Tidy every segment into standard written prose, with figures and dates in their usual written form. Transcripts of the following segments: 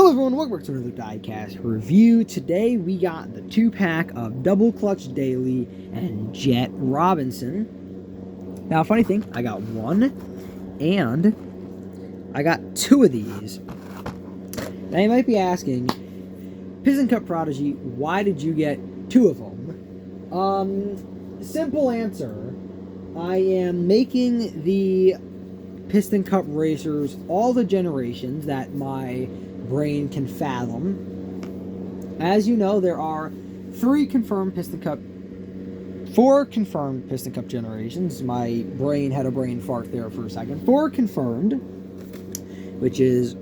Hello everyone, welcome back to another diecast review. Today we got the 2-pack of Double Clutch Daley and Jet Robinson. Now, funny thing, I got one and I got two of these. Now you might be asking, Piston Cup Prodigy, why did you get two of them? Simple answer. I am making the Piston Cup racers all the generations that my brain can fathom. As you know, there are four confirmed Piston Cup generations. My brain had a brain fart there for a second. 4 confirmed, which is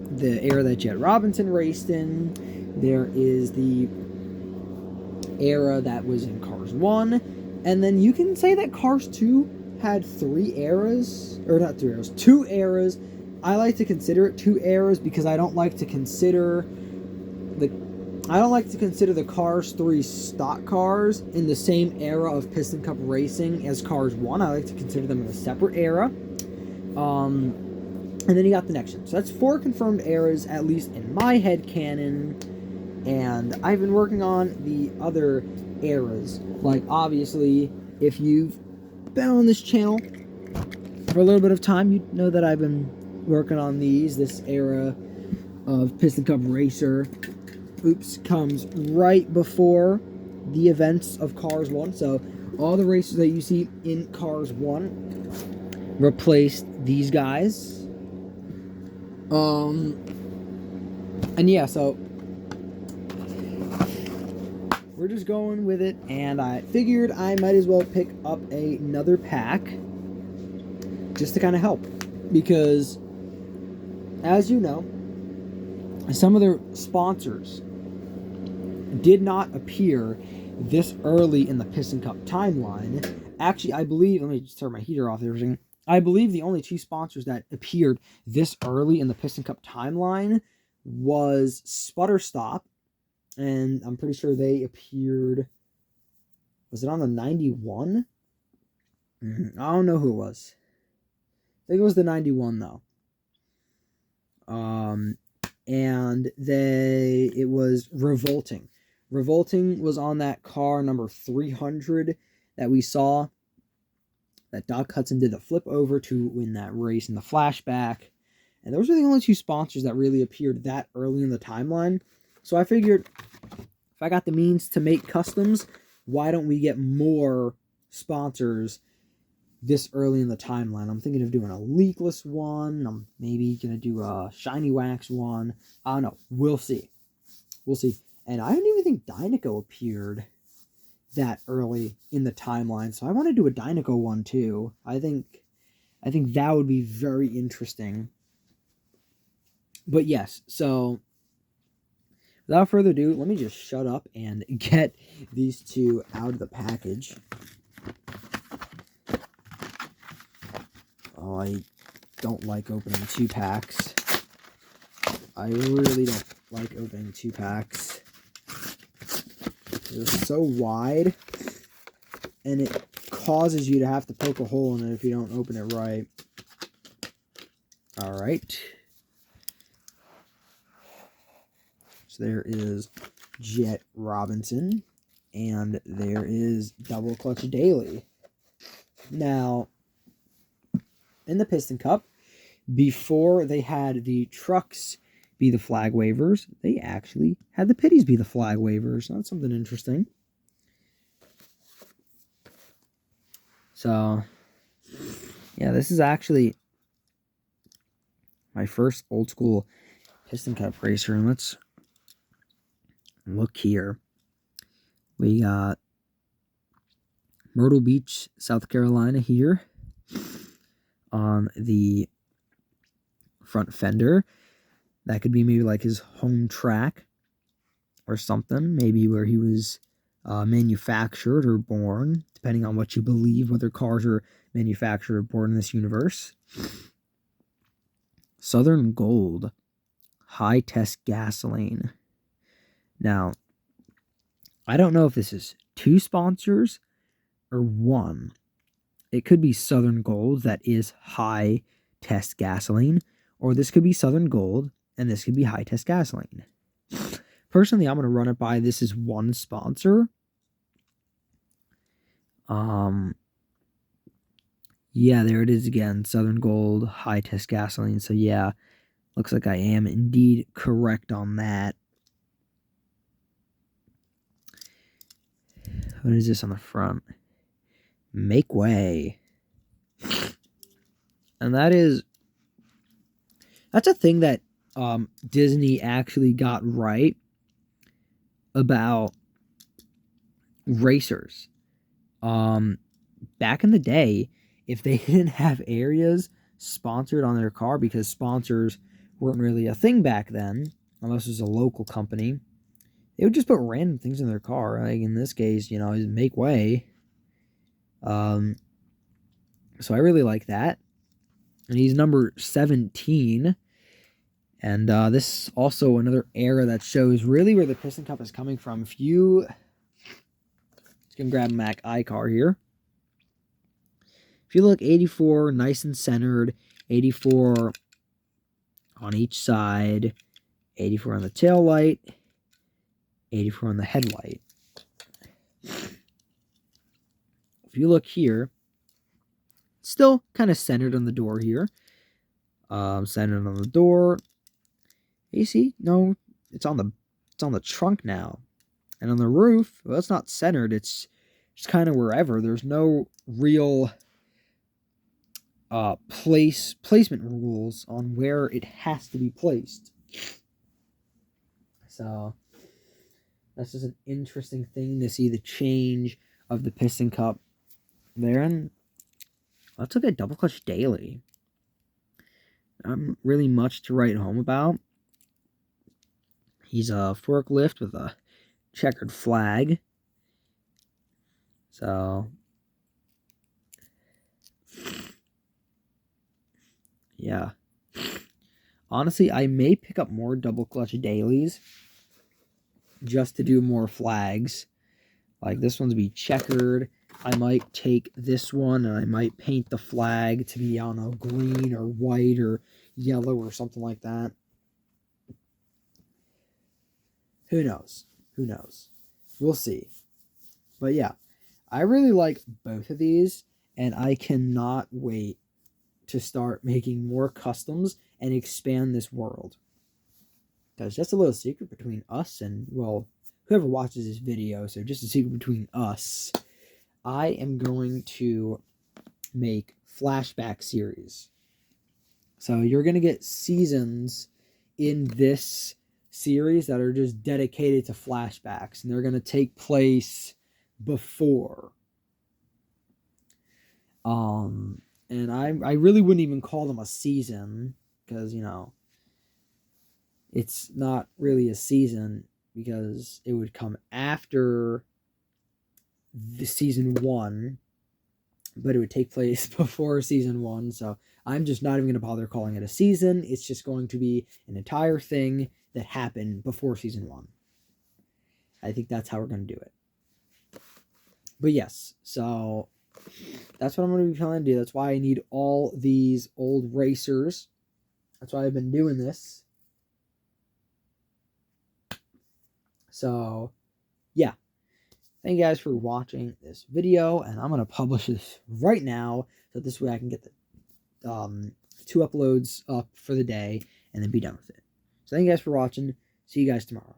the era that Jet Robinson raced in. There is the era that was in Cars 1. And then you can say that Cars 2 had 3 eras. Or not 3 eras, 2 eras. I like to consider it 2 eras because I don't like to consider the Cars 3 stock cars in the same era of Piston Cup racing as Cars 1. I like to consider them in a separate era. And then you got the next one. So that's 4 confirmed eras, at least in my head canon. And I've been working on the other eras. Like, obviously, if you've been on this channel for a little bit of time, you know that I've been working on this era of Piston Cup Racer. Comes right before the events of Cars 1. So all the races that you see in Cars 1 replaced these guys. And yeah, so we're just going with it, and I figured I might as well pick up another pack just to kind of help, because as you know, some of their sponsors did not appear this early in the Piston Cup timeline. Actually, I believe, let me just turn my heater off there. I believe the only 2 sponsors that appeared this early in the Piston Cup timeline was Sputter Stop, and I'm pretty sure they appeared, was it on the 91? I don't know who it was. I think it was the 91 though. And it was Revolting. Revolting was on that car number 300 that we saw that Doc Hudson did the flip over to win that race in the flashback. And those are the only 2 sponsors that really appeared that early in the timeline. So I figured, if I got the means to make customs, why don't we get more sponsors this early in the timeline? I'm thinking of doing a leakless one. I'm maybe going to do a shiny wax one. I don't know. We'll see. We'll see. And I don't even think Dynaco appeared that early in the timeline. So I want to do a Dynaco one too. I think that would be very interesting. But yes, so without further ado, let me just shut up and get these 2 out of the package. Oh, I don't like opening 2 packs. I really don't like opening 2 packs. They're so wide, and it causes you to have to poke a hole in it if you don't open it right. Alright. So there is Jet Robinson, and there is Double Clutch Daley. Now, in the Piston Cup, before they had the trucks be the flag wavers, they actually had the pitties be the flag wavers. That's something interesting. So, yeah, this is actually my first old school Piston Cup racer. And let's look here. We got Myrtle Beach, South Carolina here on the front fender. That could be maybe like his home track or something. Maybe where he was manufactured or born, depending on what you believe, whether cars are manufactured or born in this universe. Southern Gold, high test gasoline. Now, I don't know if this is 2 sponsors or 1. It could be Southern Gold that is high test gasoline, or this could be Southern Gold and this could be high test gasoline. Personally, I'm going to run it by this is one sponsor. Yeah, there it is again. Southern Gold, high test gasoline. So yeah, looks like I am indeed correct on that. What is this on the front? Make way. And that's a thing that Disney actually got right about racers. Back in the day, if they didn't have areas sponsored on their car, because sponsors weren't really a thing back then, unless it was a local company, they would just put random things in their car. Like in this case, make way. So I really like that. And he's number 17. And this is also another era that shows really where the Piston Cup is coming from. If you can grab Mac iCar here. If you look, 84, nice and centered. 84 on each side. 84 on the tail light. 84 on the headlight. If you look here, still kind of centered on the door here. Centered on the door. You see? No, it's on the trunk now. And on the roof, well, it's not centered. It's just kind of wherever. There's no real placement rules on where it has to be placed. So that's just an interesting thing to see the change of the Piston Cup there. And let's look at double clutch Daley. Not really much to write home about. He's a forklift with a checkered flag. So yeah. Honestly, I may pick up more double clutch dailies just to do more flags. Like this one's be checkered. I might take this one and I might paint the flag to be, I don't know, green or white or yellow or something like that. Who knows? Who knows? We'll see. But yeah, I really like both of these, and I cannot wait to start making more customs and expand this world. Because just a little secret between us and, well, whoever watches this video, so just a secret between us, I am going to make flashback series. So you're going to get seasons in this series that are just dedicated to flashbacks, and they're going to take place before. And I really wouldn't even call them a season, because, it's not really a season, because it would come after the season 1, but it would take place before season 1, so I'm just not even going to bother calling it a season. It's just going to be an entire thing that happened before season 1. I think that's how we're going to do it. But yes, so that's what I'm going to be trying to do. That's why I need all these old racers. That's why I've been doing this. So, yeah. Thank you guys for watching this video, and I'm going to publish this right now, so this way I can get the 2 uploads up for the day, and then be done with it. So thank you guys for watching. See you guys tomorrow.